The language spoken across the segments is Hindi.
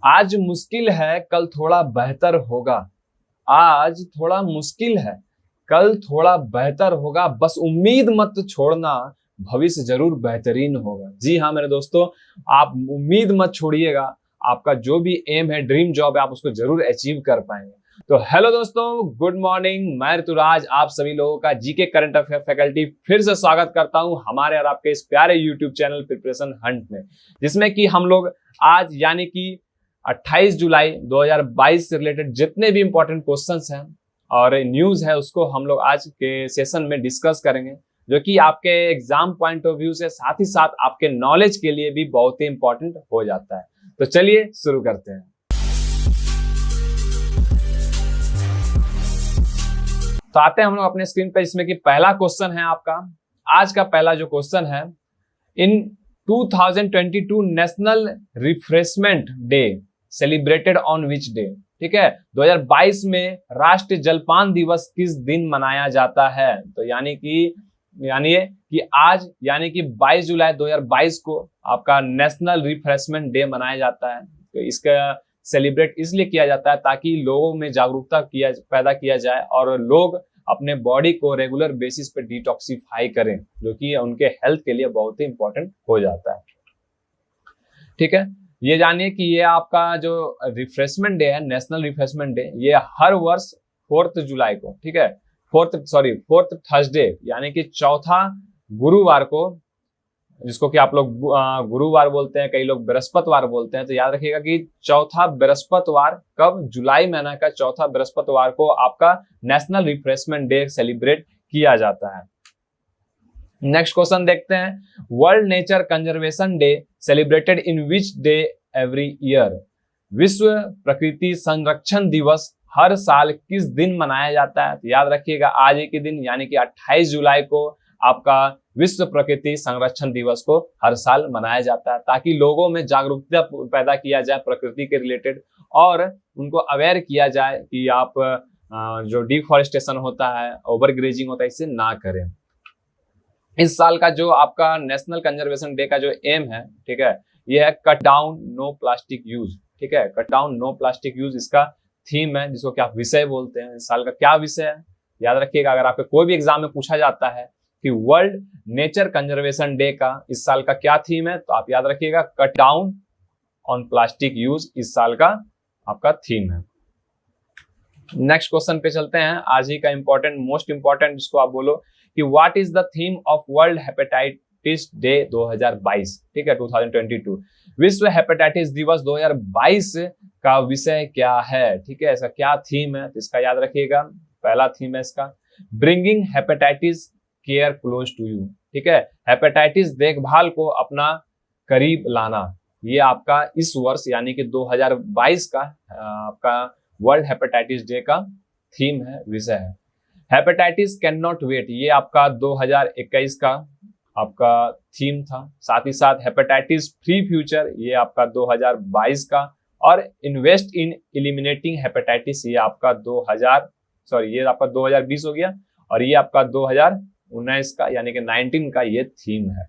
आज मुश्किल है कल थोड़ा बेहतर होगा। आज थोड़ा मुश्किल है कल थोड़ा बेहतर होगा, बस उम्मीद मत छोड़ना, भविष्य जरूर बेहतरीन होगा। जी हाँ मेरे दोस्तों, आप उम्मीद मत छोड़िएगा। आपका जो भी एम है, ड्रीम जॉब है, आप उसको जरूर अचीव कर पाएंगे। तो हेलो दोस्तों, गुड मॉर्निंग। मैं ऋतुराज आप सभी लोगों का जीके करंट अफेयर फैकल्टी फिर से स्वागत करता हूं हमारे और आपके इस प्यारे यूट्यूब चैनल प्रिपरेशन हंट में, जिसमें कि हम लोग आज यानी कि 28 जुलाई 2022 से रिलेटेड जितने भी इंपॉर्टेंट क्वेश्चंस हैं और न्यूज है उसको हम लोग आज के सेशन में डिस्कस करेंगे, जो कि आपके एग्जाम पॉइंट ऑफ व्यू से साथ ही साथ आपके नॉलेज के लिए भी बहुत ही इंपॉर्टेंट हो जाता है। तो चलिए शुरू करते हैं। तो आते हैं हम लोग अपने स्क्रीन पे, जिसमें कि पहला क्वेश्चन है आपका। आज का पहला जो क्वेश्चन है, इन 2022 national refreshment day celebrated on which day. ठीक है, 2022 में राष्ट्रीय जलपान दिवस किस दिन मनाया जाता है? तो यानी कि आज यानी कि 22 जुलाई 2022 को आपका नेशनल रिफ्रेशमेंट डे मनाया जाता है। तो इसका सेलिब्रेट इसलिए किया जाता है ताकि लोगों में जागरूकता पैदा किया जाए और लोग अपने बॉडी को रेगुलर बेसिस पे डिटॉक्सिफाई करें, जो कि उनके हेल्थ के लिए बहुत ही इंपॉर्टेंट हो जाता है। ठीक है, ये जानिए कि ये आपका जो रिफ्रेशमेंट डे है, नेशनल रिफ्रेशमेंट डे, ये हर वर्ष 4 जुलाई को, ठीक है, 4th थर्सडे यानी कि चौथा गुरुवार को, जिसको कि आप लोग गुरुवार बोलते हैं, कई लोग बृहस्पतिवार बोलते हैं। तो याद रखिएगा कि चौथा बृहस्पतिवार कब, जुलाई महीना का चौथा बृहस्पतिवार को आपका नेशनल रिफ्रेशमेंट डे सेलिब्रेट किया जाता है। नेक्स्ट क्वेश्चन देखते हैं। World nature conservation day celebrated in which day every year. विश्व प्रकृति संरक्षण दिवस हर साल किस दिन मनाया जाता है? तो याद रखिएगा आज ही के दिन यानी कि 28 जुलाई को आपका विश्व प्रकृति संरक्षण दिवस को हर साल मनाया जाता है, ताकि लोगों में जागरूकता पैदा किया जाए प्रकृति के रिलेटेड और उनको अवेयर किया जाए कि आप जो डिफॉरेस्टेशन होता है, ओवर ग्रेजिंग होता है, इससे ना करें। इस साल का जो आपका नेशनल कंजर्वेशन डे का जो एम है, ठीक है, ये है cut down no plastic use. ठीक है, cut down no plastic use इसका थीम है, जिसको क्या विषय बोलते हैं। इस साल का क्या विषय है याद रखिएगा। अगर आपके कोई भी एग्जाम में पूछा जाता है कि वर्ल्ड नेचर कंजर्वेशन डे का इस साल का क्या थीम है, तो आप याद रखिएगा cut down on plastic use इस साल का आपका थीम है। नेक्स्ट क्वेश्चन पे चलते हैं। आज ही का इंपॉर्टेंट, मोस्ट इंपॉर्टेंट, जिसको आप बोलो कि what is the theme of world hepatitis day 2022। ठीक है, 2022 विश्व हेपेटाइटिस दिवस 2022 का विषय क्या है? ठीक है, इसका क्या थीम है? तो इसका याद रखिएगा, पहला थीम है इसका bringing hepatitis care close to you. ठीक है, हेपेटाइटिस देखभाल को अपना करीब लाना, ये आपका इस वर्ष यानी कि 2022 का आपका वर्ल्ड हेपेटाइटिस डे का थीम है, विषय है। हेपेटाइटिस कैन नॉट वेट, ये आपका 2021 का आपका थीम था। साथ ही साथ हेपेटाइटिस फ्री फ्यूचर, ये आपका 2022 का, और इन्वेस्ट इन एलिमिनेटिंग हेपेटाइटिस, ये आपका ये आपका 2020 हो गया, और ये आपका 2019 का यानी कि 19 का ये थीम है।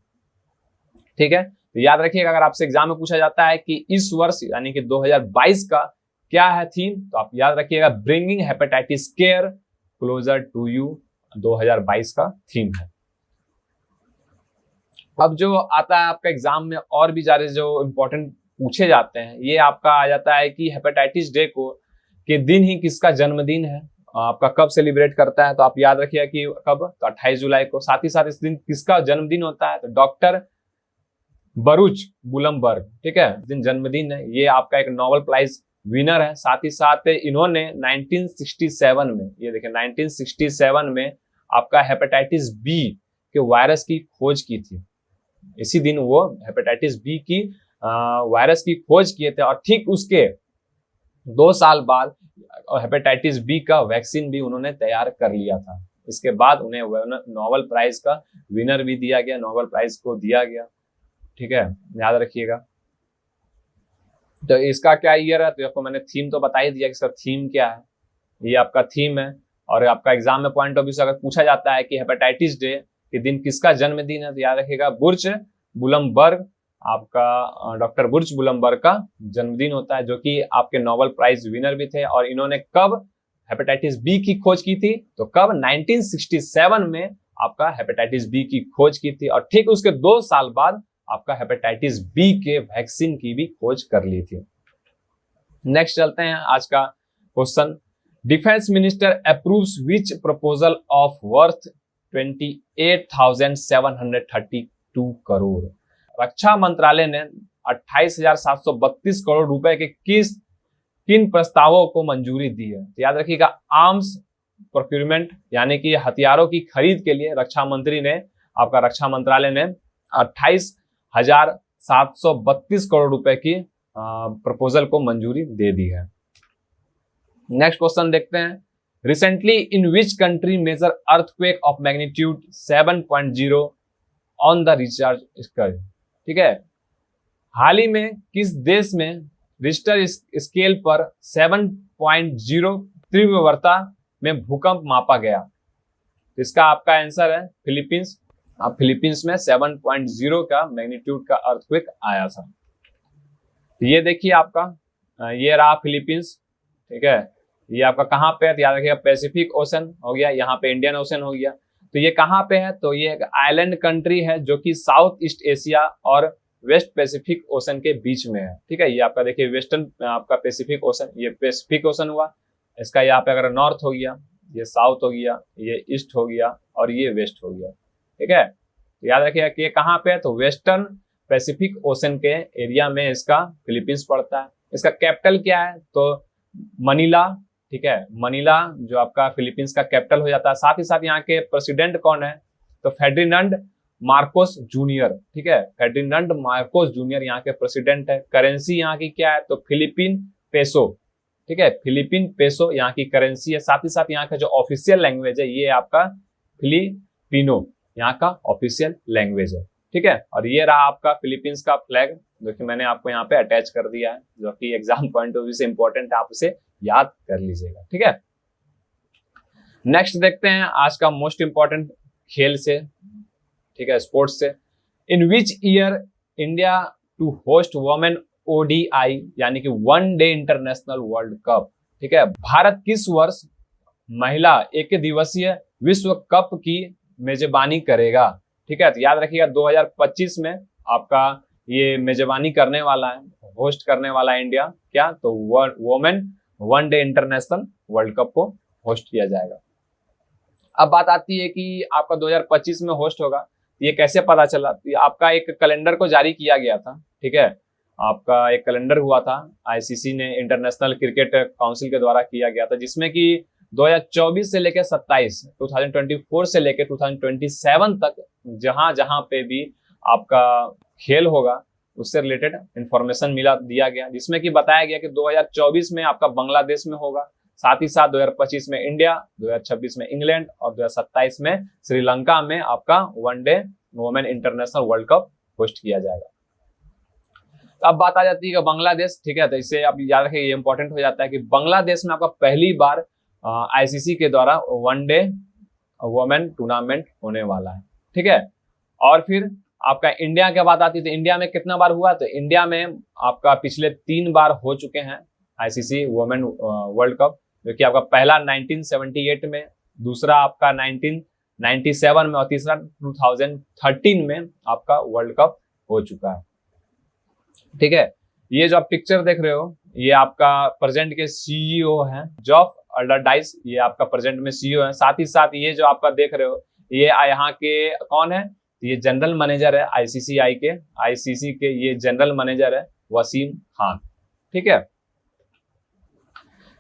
ठीक है, तो याद रखिएगा अगर आपसे एग्जाम में पूछा जाता है कि इस वर्ष यानी कि 2022 का क्या है थीम, तो आप याद रखिएगा bringing hepatitis care closer to you 2022 का थीम है। अब जो आता है आपका एग्जाम में और भी ज्यादा जो इंपॉर्टेंट पूछे जाते हैं, ये आपका आ जाता है कि हेपेटाइटिस डे को के दिन ही किसका जन्मदिन है, आपका कब सेलिब्रेट करता है? तो आप याद रखिएगा कि कब, तो 28 जुलाई को। साथ ही साथ इस दिन किसका जन्मदिन होता है? तो डॉक्टर बरूच बुलमबर्ग। ठीक है, इस दिन जन्मदिन है। ये आपका एक नोबेल प्राइज विनर है। साथ ही साथ इन्होंने 1967 में, ये देखिए 1967 में आपका हेपेटाइटिस बी के वायरस की खोज की थी। इसी दिन वो हेपेटाइटिस बी की वायरस की खोज किए थे, और ठीक उसके 2 साल बाद हेपेटाइटिस बी का वैक्सीन भी उन्होंने तैयार कर लिया था। इसके बाद उन्हें नोबेल प्राइज का विनर भी दिया गया, नोबेल प्राइज को दिया गया। ठीक है, याद रखिएगा। तो इसका क्या ईयर है? तो आपको मैंने थीम तो बता ही दिया कि इसका थीम क्या है, ये आपका थीम है। और आपका एग्जाम में पॉइंट ऑफ व्यू से अगर पूछा जाता है कि हेपेटाइटिस डे के दिन किसका जन्मदिन है, तो याद रखिएगा बुर्च बुलमबर्ग आपका डॉक्टर बुर्ज बुलम्बर्ग का जन्मदिन होता है, जो कि आपके नोबेल प्राइज विनर भी थे। और इन्होंने कब हेपेटाइटिस बी की खोज की थी? तो कब? 1967 में आपका हेपेटाइटिस बी की खोज की थी, और ठीक उसके 2 साल बाद आपका हेपेटाइटिस बी के वैक्सीन की भी खोज कर ली थी। नेक्स्ट चलते हैं आज का question. Defence minister approves which proposal of worth 28,732 crore. रक्षा मंत्रालय ने 28,732 करोड़ रुपए के किन प्रस्तावों को मंजूरी दी है? तो याद रखिएगा, आर्म्स प्रोक्यूरमेंट यानी कि हथियारों की खरीद के लिए रक्षा मंत्रालय ने 28,732 करोड़ रुपए की प्रपोजल को मंजूरी दे दी है। नेक्स्ट क्वेश्चन देखते हैं। Recently in which country major earthquake of magnitude 7.0 on the richter scale. ठीक है, हाल ही में किस देश में रिश्टर स्केल पर 7.0 तीव्रता में भूकंप मापा गया? इसका आपका आंसर है फिलीपींस। फिलीपींस में 7.0 का मैग्नीट्यूड का अर्थक्वेक आया था। ये देखिए आपका, ये रहा फिलीपींस। ठीक है, ये आपका कहाँ पे है? तो याद रखिएगा, पैसिफिक ओशन हो गया, यहाँ पे इंडियन ओशन हो गया। तो ये कहाँ पे है? तो ये एक आइलैंड कंट्री है जो कि साउथ ईस्ट एशिया और वेस्ट पैसिफिक ओशन के बीच में है। ठीक है, ये आपका देखिए वेस्टर्न आपका पैसिफिक ओशन, ये पैसिफिक ओशन हुआ। इसका यहाँ पे अगर नॉर्थ हो गया, ये साउथ हो गया, ये ईस्ट हो गया और ये वेस्ट हो गया। ठीक है, तो याद रखिएगा कि ये कहाँ पे है? तो वेस्टर्न पैसिफिक ओशन के एरिया में इसका फिलीपींस पड़ता है। इसका कैपिटल क्या है? तो मनीला। ठीक है, मनीला जो आपका फिलीपींस का कैपिटल हो जाता है। साथ ही साथ यहाँ के प्रेसिडेंट कौन है? तो फेर्डिनांड मार्कोस जूनियर। ठीक है, फेर्डिनांड मार्कोस जूनियर यहाँ के प्रेसिडेंट है। करेंसी यहाँ की क्या है? तो फिलीपीन पेसो। ठीक है, फिलीपीन पेसो यहाँ की करेंसी है। साथ ही साथ यहाँ का जो ऑफिशियल लैंग्वेज है ये आपका फिलिपिनो यहाँ का ऑफिशियल लैंग्वेज है। ठीक है, और ये रहा आपका फिलीपींस का फ्लैग, जो कि मैंने आपको यहाँ पे अटैच कर दिया है, जो कि एग्जाम पॉइंट ऑफ व्यू से इंपॉर्टेंट है, आप उसे याद कर लीजिएगा। ठीक है, नेक्स्ट देखते हैं आज का मोस्ट इंपॉर्टेंट खेल से। ठीक है, स्पोर्ट्स से। In which year India to host women ODI यानी कि 1 डे इंटरनेशनल वर्ल्ड कप। ठीक है, भारत किस वर्ष महिला एक दिवसीय विश्व कप की मेजबानी करेगा? ठीक है, तो याद रखिएगा 2025 में आपका ये मेजबानी करने वाला है, होस्ट करने वाला है इंडिया। क्या? तो women 1 day international world cup को होस्ट किया जाएगा। अब बात आती है कि आपका 2025 में होस्ट होगा, ये कैसे पता चला? तो आपका एक कैलेंडर को जारी किया गया था। ठीक है, आपका एक कैलेंडर हुआ था, आईसीसी ने, इंटरनेशनल क्रिकेट काउंसिल के द्वारा किया गया था, जिसमें कि 2024 से लेकर 27, 2024 से लेकर 2027 तक जहां पे भी आपका खेल होगा उससे रिलेटेड इंफॉर्मेशन दिया गया, जिसमें कि बताया गया कि 2024 में आपका बांग्लादेश में होगा, साथ ही साथ 2025 में इंडिया, 2026 में इंग्लैंड और 2027 में श्रीलंका में आपका 1 day women international world cup host किया जाएगा। तो अब बात आ जाती है कि बांग्लादेश। ठीक है, तो इससे आप याद रखिए, ये इंपॉर्टेंट हो जाता है कि बांग्लादेश में आपका पहली बार आईसीसी के द्वारा 1 डे वुमेन टूर्नामेंट होने वाला है। ठीक है, और फिर आपका इंडिया की बात आती है तो इंडिया में कितना बार हुआ? तो इंडिया में आपका पिछले 3 बार हो चुके हैं आईसीसी वुमेन वर्ल्ड कप, जो कि आपका पहला 1978 में, दूसरा आपका 1997 में और तीसरा 2013 में आपका वर्ल्ड कप हो चुका है। ठीक है, ये जो आप पिक्चर देख रहे हो ये आपका प्रेजेंट के सीईओ हैं, जॉफ अल्डरडाइस, ये आपका प्रेजेंट में सीईओ हैं। साथ ही साथ ये जो आपका देख रहे हो ये यहाँ के कौन है? ये जनरल मैनेजर है आईसीसी के ये जनरल मैनेजर है वसीम खान। ठीक है,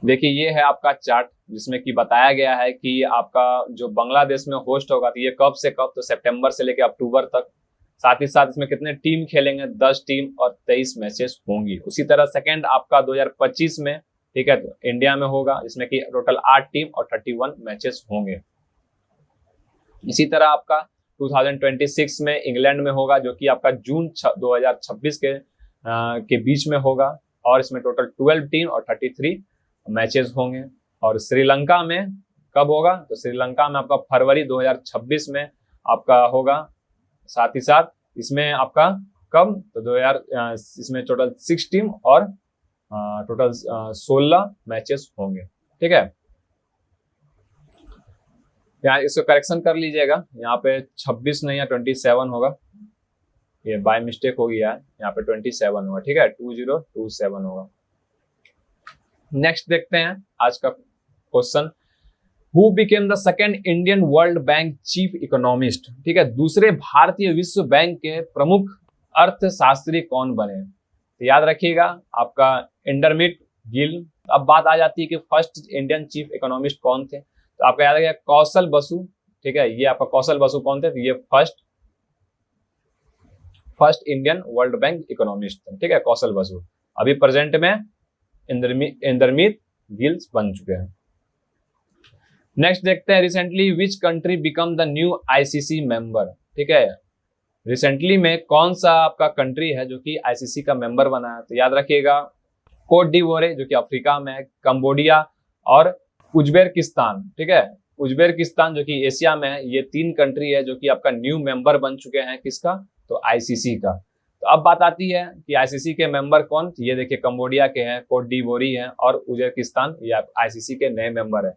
देखिए ये है आपका चार्ट जिसमें कि बताया गया है कि आपका जो बांग्लादेश में होस्ट होगा तो ये कब से कब? तो सितंबर से लेकर अक्टूबर तक। साथ ही साथ इसमें कितने टीम खेलेंगे? 10 टीम और 23 मैचेस होंगी। उसी तरह सेकंड आपका 2025 में, ठीक है, तो इंडिया में होगा, इसमें कि टोटल 8 टीम और 31 मैचेस होंगे। इसी तरह आपका 2026 में इंग्लैंड में होगा, जो कि आपका जून 2026 के बीच में होगा, और इसमें टोटल 12 टीम और 33 मैचेस होंगे। और श्रीलंका में कब होगा? तो श्रीलंका में आपका फरवरी 2026 में आपका होगा। साथ ही साथ इसमें आपका कब? तो 2000 इसमें टोटल 6 टीम और टोटल 16 मैचेस होंगे। ठीक है, यहाँ इसको करेक्शन कर लीजिएगा, यहाँ पे 26 नहीं या 27 होगा, ये बाय मिस्टेक हो गया है, यहाँ पे 27 होगा। ठीक है, 2027 होगा। नेक्स्ट देखते हैं आज का question, who became the second Indian world bank chief economist. ठीक है, दूसरे भारतीय विश्व बैंक के प्रमुख अर्थशास्त्री कौन बने? तो याद रखिएगा आपका इंडरमिट गिल। अब बात आ जाती है कि फर्स्ट इंडियन चीफ इकोनॉमिस्ट कौन थे, तो आपका याद रखिएगा कौशल बसु। ठीक है, ये आपका कौशल बसु कौन थे? तो ये first Indian world bank economist थे। ठीक है, कौशल बसु। अभी प्रेजेंट में इंदरमीत गिल्स बन चुके हैं। नेक्स्ट देखते हैं, recently which country become the new ICC member. ठीक है, रिसेंटली में कौन सा आपका कंट्री है जो कि आईसीसी का मेंबर बना है? तो याद रखिएगा कोट डिवोरे जो कि अफ्रीका में है, कंबोडिया और उज्बेकिस्तान। ठीक है, उज्बेकिस्तान जो कि एशिया में है, ये 3 कंट्री है जो कि आपका न्यू मेंबर बन चुके हैं। किसका? तो आईसीसी का। तो अब बात आती है कि आईसीसी के मेंबर कौन? ये देखिए कंबोडिया के हैं, कोट डिवोरी हैं और उज्बेकिस्तान, ये आईसीसी के नए मेंबर है।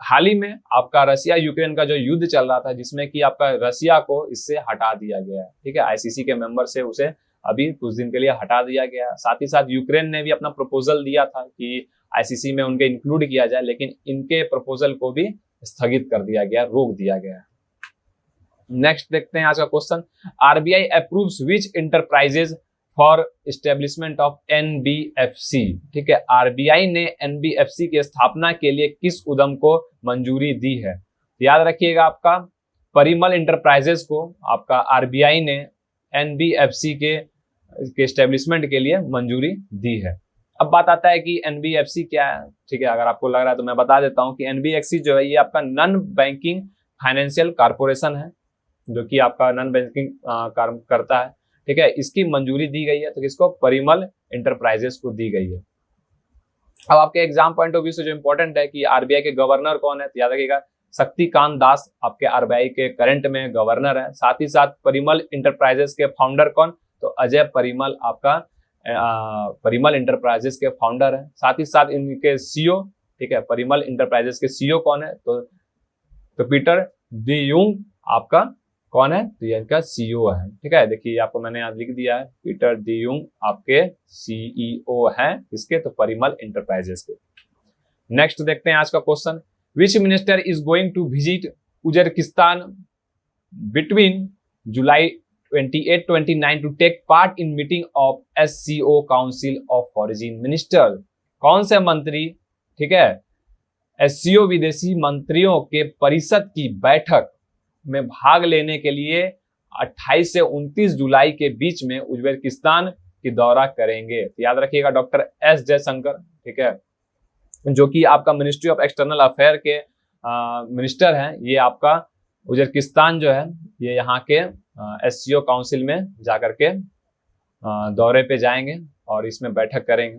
हाल ही में आपका रशिया यूक्रेन का जो युद्ध चल रहा था, जिसमें कि आपका रशिया को इससे हटा दिया गया है। ठीक है, आईसीसी के मेंबर से उसे अभी कुछ दिन के लिए हटा दिया गया। साथ ही साथ यूक्रेन ने भी अपना प्रपोजल दिया था कि आईसीसी में उनके इंक्लूड किया जाए, लेकिन इनके प्रपोजल को भी स्थगित कर दिया गया, रोक दिया गया। नेक्स्ट देखते हैं आज का question, RBI approves which enterprises for establishment of NBFC. ठीक है, आरबीआई ने एनबीएफसी की स्थापना के लिए किस उद्यम को मंजूरी दी है? याद रखिएगा आपका परिमल इंटरप्राइजेज को आपका आरबीआई ने एनबीएफसी के एस्टेब्लिशमेंट के लिए मंजूरी दी है। अब बात आता है कि एनबीएफसी क्या है। ठीक है, अगर आपको लग रहा है तो मैं बता देता हूं कि एनबीएफसी जो है ये आपका नॉन बैंकिंग फाइनेंशियल कॉर्पोरेशन है, जो कि आपका नॉन बैंकिंग काम करता है। ठीक है, इसकी मंजूरी दी गई है, तो किसको? परिमल इंटरप्राइजेस को दी गई है। अब आपके एग्जाम पॉइंट ऑफ व्यू से जो इंपॉर्टेंट है कि आरबीआई के गवर्नर कौन है, तो याद रखिएगा शक्तिकांत दास आपके आरबीआई के करंट में गवर्नर है। साथ ही साथ परिमल इंटरप्राइजेस के फाउंडर कौन? तो अजय परिमल आपका परिमल इंटरप्राइजेस के फाउंडर है। साथ ही साथ इनके सीईओ, ठीक है, परिमल इंटरप्राइजेस के सीईओ कौन है? तो पीटर डी यूंग आपका कौन है? तो ये इनका सीईओ है। ठीक है, देखिए आपको मैंने यहाँ लिख दिया है, पीटर डी यूंग आपके सीईओ हैं इसके, तो परिमल इंटरप्राइजेस के। नेक्स्ट देखते हैं आज का question, which minister is going to visit Uzbekistan between July 28-29 to take part in meeting of SCO council of foreign minister. कौन से मंत्री, ठीक है, एससीओ विदेशी मंत्रियों के परिषद की बैठक में भाग लेने के लिए 28 से 29 जुलाई के बीच में उज्बेकिस्तान की दौरा करेंगे? तो याद रखिएगा डॉक्टर एस जयशंकर, ठीक है, जो कि आपका मिनिस्ट्री ऑफ एक्सटर्नल अफेयर के मिनिस्टर हैं। ये आपका उज्बेकिस्तान जो है ये यहाँ के एससीओ काउंसिल में जाकर के दौरे पे जाएंगे और इसमें बैठक करेंगे।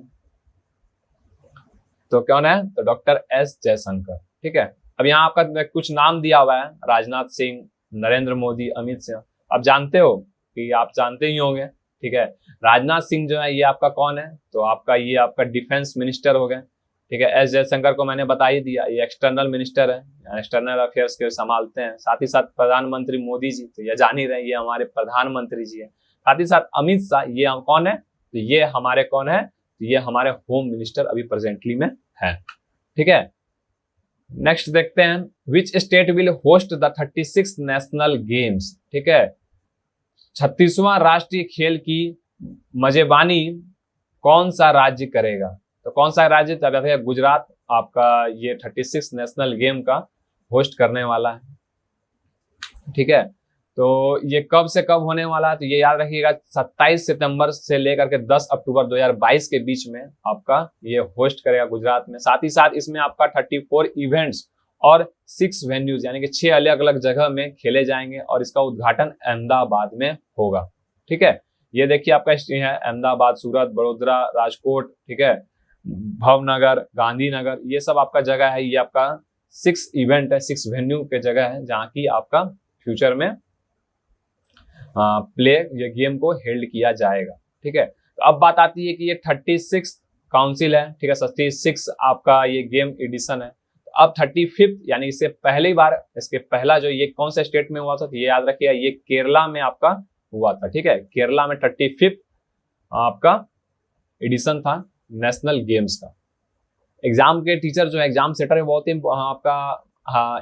तो कौन है? तो डॉक्टर एस जयशंकर। ठीक है, अब यहाँ आपका कुछ नाम दिया हुआ है, राजनाथ सिंह, नरेंद्र मोदी, अमित शाह। आप जानते हो कि आप जानते ही होंगे। ठीक है, राजनाथ सिंह जो है ये आपका कौन है? तो आपका ये आपका डिफेंस मिनिस्टर हो गए। ठीक है, एस जयशंकर को मैंने बता ही दिया, ये एक्सटर्नल मिनिस्टर है, एक्सटर्नल अफेयर्स के संभालते हैं। साथ ही साथ प्रधानमंत्री मोदी जी, तो ये जान ही रहे, ये हमारे प्रधानमंत्री जी है। साथ ही साथ अमित शाह, ये कौन है? तो ये हमारे कौन है? तो ये हमारे होम मिनिस्टर अभी प्रेजेंटली में है। ठीक है, नेक्स्ट देखते हैं, which state will host the 36 national games. ठीक है, 36वां राष्ट्रीय खेल की मेजबानी कौन सा राज्य करेगा? तो कौन सा राज्य? तो गुजरात आपका ये 36 नेशनल गेम का होस्ट करने वाला है। ठीक है, तो ये कब से कब होने वाला है? तो ये याद रखिएगा 27 सितंबर से लेकर के 10 अक्टूबर 2022 के बीच में आपका ये होस्ट करेगा गुजरात में। साथ ही साथ इसमें आपका 34 इवेंट्स और 6 वेन्यूज यानी कि 6 अलग अलग जगह में खेले जाएंगे और इसका उद्घाटन अहमदाबाद में होगा। ठीक है, ये देखिए आपका है अहमदाबाद, सूरत, बड़ोदरा, राजकोट, ठीक है, भावनगर, गांधीनगर, ये सब आपका जगह है। ये आपका 6 इवेंट है, 6 वेन्यू के जगह है जहाँ की आपका फ्यूचर में प्ले ये गेम को हेल्ड किया जाएगा। ठीक है, तो अब बात आती है कि ये 36 काउंसिल है। ठीक है, 36 आपका ये गेम एडिशन है। तो अब 35 यानी इससे पहली बार, इसके पहला जो ये कौन से स्टेट में हुआ था, तो ये याद रखिएगा, ये केरला में आपका हुआ था। ठीक है, केरला में 35 आपका एडिशन था नेशनल गेम्स का। एग्जाम के टीचर जो है, एग्जाम सेटर है, बहुत ही आपका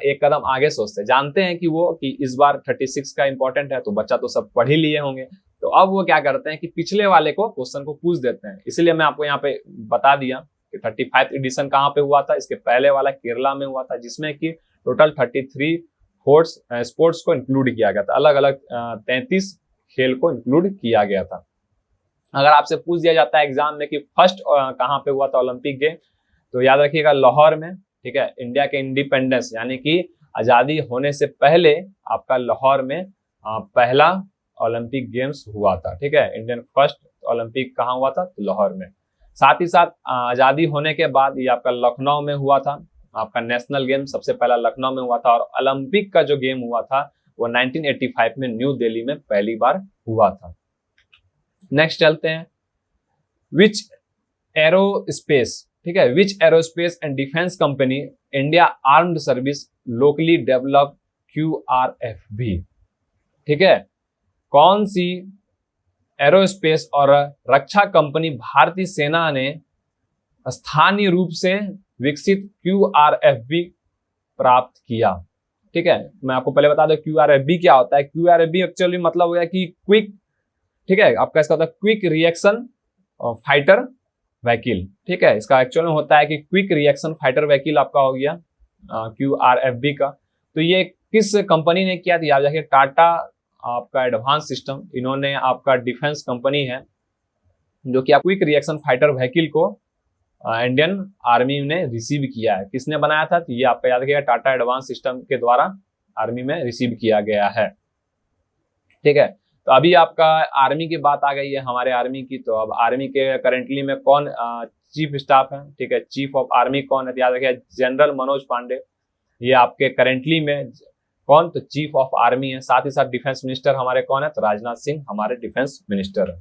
एक कदम आगे सोचते हैं, जानते हैं कि वो कि इस बार 36 का इंपॉर्टेंट है, तो बच्चा तो सब पढ़ ही लिए होंगे, तो अब वो क्या करते हैं कि पिछले वाले को क्वेश्चन को पूछ देते हैं। इसलिए मैं आपको यहाँ पे बता दिया कि 35 एडिशन कहाँ पे हुआ था। इसके पहले वाला केरला में हुआ था, जिसमें कि टोटल 33 स्पोर्ट्स को इंक्लूड किया गया था, अलग अलग 33 खेल को इंक्लूड किया गया था। अगर आपसे पूछ दिया जाता है एग्जाम में कि फर्स्ट कहाँ पे हुआ था ओलंपिक गेम, तो याद रखिएगा लाहौर में। ठीक है, इंडिया के इंडिपेंडेंस यानी कि आजादी होने से पहले आपका लाहौर में पहला ओलंपिक गेम्स हुआ था। ठीक है, इंडियन फर्स्ट ओलंपिक कहाँ हुआ था, तो लाहौर में। साथ ही साथ आजादी होने के बाद ये आपका लखनऊ में हुआ था, आपका नेशनल गेम सबसे पहला लखनऊ में हुआ था। और ओलंपिक का जो गेम हुआ था वो 1985 में न्यू दिल्ली में पहली बार हुआ था। नेक्स्ट चलते हैं, विच एरोस्पेस। ठीक है, which aerospace and defence company India armed service locally develop QRFB। ठीक है, कौन सी एरोस्पेस और रक्षा कंपनी भारतीय सेना ने स्थानीय रूप से विकसित QRFB प्राप्त किया। ठीक है, मैं आपको पहले बता दूं QRFB क्या होता है। QRFB एक्चुअली मतलब हो गया कि क्विक, ठीक है, आपका इसका होता है क्विक रिएक्शन फाइटर व्हीकल। ठीक है, इसका एक्चुअल में होता है कि क्विक रिएक्शन फाइटर व्हीकल आपका हो गया QRFB का। तो ये किस कंपनी ने किया था, याद रखिए टाटा आपका एडवांस सिस्टम, इन्होंने आपका डिफेंस कंपनी है जो कि क्विक रिएक्शन फाइटर व्हीकल को इंडियन आर्मी ने रिसीव किया है। किसने बनाया था, तो ये आपका याद रखिएगा टाटा एडवांस सिस्टम के द्वारा आर्मी में रिसीव किया गया है। ठीक है, तो अभी आपका आर्मी की बात आ गई है हमारे आर्मी की, तो अब आर्मी के करेंटली में कौन चीफ स्टाफ है। ठीक है, चीफ ऑफ आर्मी कौन है, याद रखिए जनरल मनोज पांडे, ये आपके करेंटली में कौन, तो चीफ ऑफ आर्मी है। साथ ही साथ डिफेंस मिनिस्टर हमारे कौन है, तो राजनाथ सिंह हमारे डिफेंस मिनिस्टर है।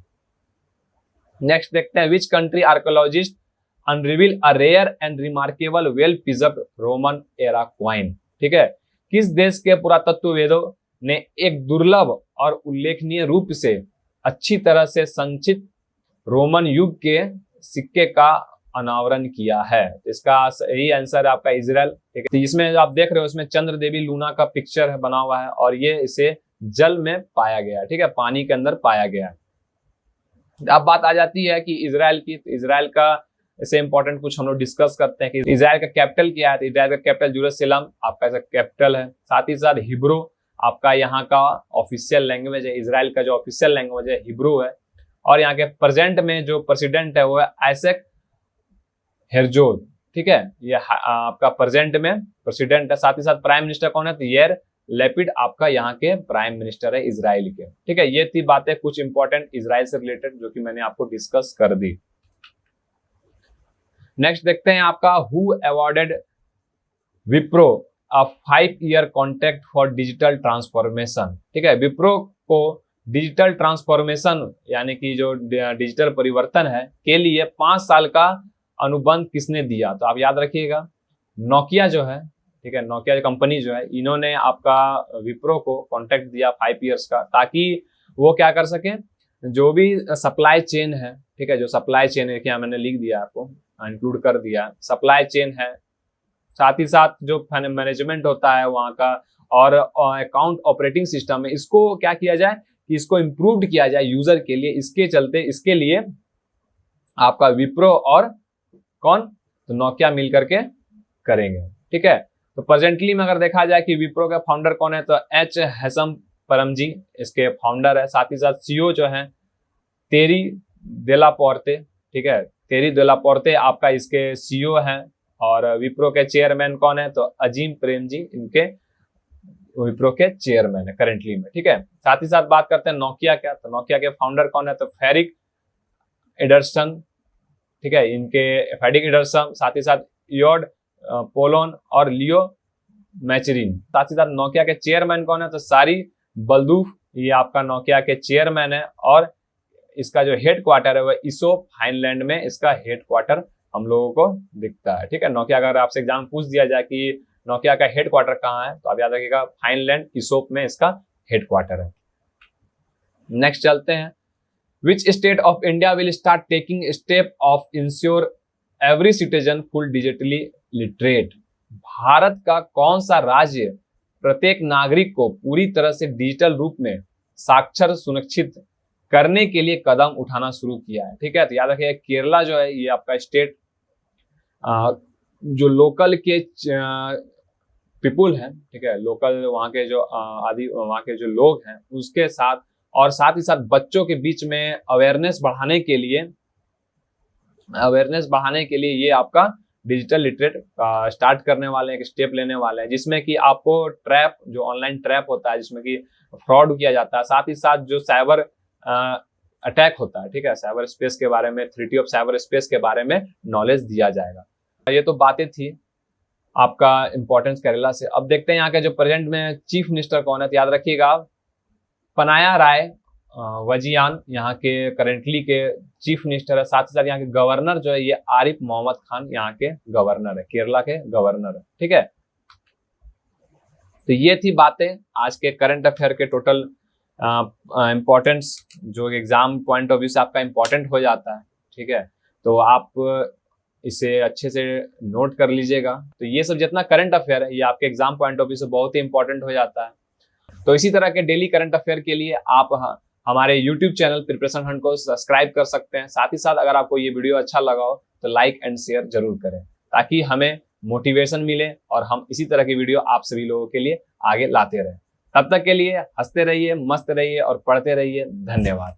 नेक्स्ट देखते हैं, which country archaeologist unreveal a rare and remarkable well preserved Roman era coin. ठीक है, किस देश के पुरातत्ववेदों ने एक दुर्लभ और उल्लेखनीय रूप से अच्छी तरह से संचित रोमन युग के सिक्के का अनावरण किया है। इसका सही आंसर है आपका इजराइल। ठीक है, इसमें आप देख रहे हो इसमें चंद्र देवी लूना का पिक्चर है बना हुआ है, और ये इसे जल में पाया गया है। ठीक है, पानी के अंदर पाया गया है। अब बात आ जाती है कि इजराइल की, तो इजराइल का इससे इंपॉर्टेंट कुछ हम लोग डिस्कस करते हैं कि इजराइल का कैपिटल क्या है। तो इजराइल का कैपिटल जेरूसलम आपका ऐसा कैपिटल है। साथ ही साथ हिब्रू आपका यहाँ का ऑफिशियल लैंग्वेज है। इजराइल का जो ऑफिशियल लैंग्वेज है हिब्रू है। और यहाँ के प्रेजेंट में जो प्रेसिडेंट है वो है आइजैक हेरजोग। ठीक है, ये आपका प्रेजेंट में प्रेसिडेंट है। साथ ही साथ प्राइम मिनिस्टर कौन है, तो यार लैपिड आपका यहाँ के प्राइम मिनिस्टर है इजराइल के। ठीक है, ये थी बातें कुछ इंपॉर्टेंट इजराइल से रिलेटेड जो कि मैंने आपको डिस्कस कर दी। नेक्स्ट देखते हैं आपका who awarded Wipro a 5-year contract for digital transformation. ठीक है, विप्रो को डिजिटल ट्रांसफॉर्मेशन यानी कि जो डिजिटल परिवर्तन है के लिए 5 साल का अनुबंध किसने दिया, तो आप याद रखिएगा नोकिया जो है। ठीक है, नोकिया कंपनी जो है इन्होंने आपका विप्रो को कॉन्ट्रैक्ट दिया 5 years का, ताकि वो क्या कर सके, जो भी सप्लाई चेन है। ठीक है, जो सप्लाई चेन है क्या मैंने लिख दिया आपको, इंक्लूड कर दिया, सप्लाई चेन है। साथ ही साथ जो मैनेजमेंट होता है वहाँ का और अकाउंट ऑपरेटिंग सिस्टम है, इसको क्या किया जाए कि इसको इम्प्रूव किया जाए यूजर के लिए। इसके चलते इसके लिए आपका विप्रो और कौन, तो नोकिया मिल करके करेंगे। ठीक है, तो प्रेजेंटली में अगर देखा जाए कि विप्रो का फाउंडर कौन है, तो एच हैसम परमजी इसके फाउंडर है। साथ ही साथ सीईओ जो है तेरी देलापोर्ते। ठीक है, तेरी देलापोर्ते आपका इसके सीईओ हैं। और विप्रो के चेयरमैन कौन है, तो अजीम प्रेमजी इनके विप्रो के चेयरमैन है करेंटली में। ठीक है, साथ ही साथ बात करते हैं नोकिया क्या, तो नोकिया के फाउंडर कौन है, तो फेरिक एडरसन। ठीक है, इनके फेरिक एडरसन, साथ ही साथ योड पोलोन और लियो मैचरिन। साथ ही साथ नोकिया के चेयरमैन कौन है, तो सारी बलदूफ ये आपका नोकिया के चेयरमैन है और इसका जो हेड क्वार्टर है वह इसोप फाइनलैंड में इसका हेड क्वार्टर हम लोगों को दिखता है। ठीक है, नोकिया अगर आपसे एग्जाम पूछ दिया जाए कि नोकिया का हेड क्वार्टर कहाँ है तो आप याद रखिएगा फाइनलैंड इसोप में इसका हेड क्वार्टर है। नेक्स्ट चलते हैं, which state of India will start taking step of ensure every citizen full digitally literate. Bharat का कौन सा राज्य प्रत्येक नागरिक को पूरी तरह से डिजिटल रूप में साक्षर सुनिश्चित करने के लिए कदम उठाना शुरू किया है। ठीक है, तो याद रखिए केरला जो है ये आपका स्टेट जो लोकल के पीपुल हैं, ठीक है, लोकल वहाँ के जो वहाँ के जो लोग हैं उसके साथ और साथ ही साथ बच्चों के बीच में अवेयरनेस बढ़ाने के लिए ये आपका डिजिटल लिटरेट स्टार्ट करने वाले हैं, एक स्टेप लेने वाले हैं, जिसमें कि आपको ट्रैप जो ऑनलाइन ट्रैप होता है जिसमें कि फ्रॉड किया जाता है, साथ ही साथ जो साइबर अटैक होता है, ठीक है, साइबर स्पेस के बारे में, थ्रेट ऑफ साइबर स्पेस के बारे में नॉलेज दिया जाएगा। ये तो बातें थी आपका इंपॉर्टेंस केरला से। अब देखते हैं यहाँ के जो प्रेजेंट में चीफ मिनिस्टर कौन है। तो याद रखिएगा पनाया राय वजियान यहाँ के करेंटली के चीफ मिनिस्टर है। साथ ही साथ यहाँ के गवर्नर जो है ये आरिफ मोहम्मद खान यहाँ के गवर्नर है, केरला के गवर्नर है। ठीक है, तो ये थी बातें आज के करंट अफेयर के टोटल इम्पोर्टेंस जो एग्जाम पॉइंट ऑफ व्यू से आपका इम्पोर्टेंट हो जाता है। ठीक है, तो आप इसे अच्छे से नोट कर लीजिएगा। तो ये सब जितना करंट अफेयर है ये आपके एग्जाम पॉइंट ऑफ व्यू से बहुत ही इंपॉर्टेंट हो जाता है। तो इसी तरह के डेली करंट अफेयर के लिए आप हमारे YouTube चैनल प्रिपरेशन हंट को सब्सक्राइब कर सकते हैं। साथ ही साथ अगर आपको ये वीडियो अच्छा लगा हो तो लाइक एंड शेयर जरूर करें ताकि हमें मोटिवेशन मिले और हम इसी तरह की वीडियो आप सभी लोगों के लिए आगे लाते रहें। तब तक के लिए हंसते रहिए, मस्त रहिए और पढ़ते रहिए। धन्यवाद।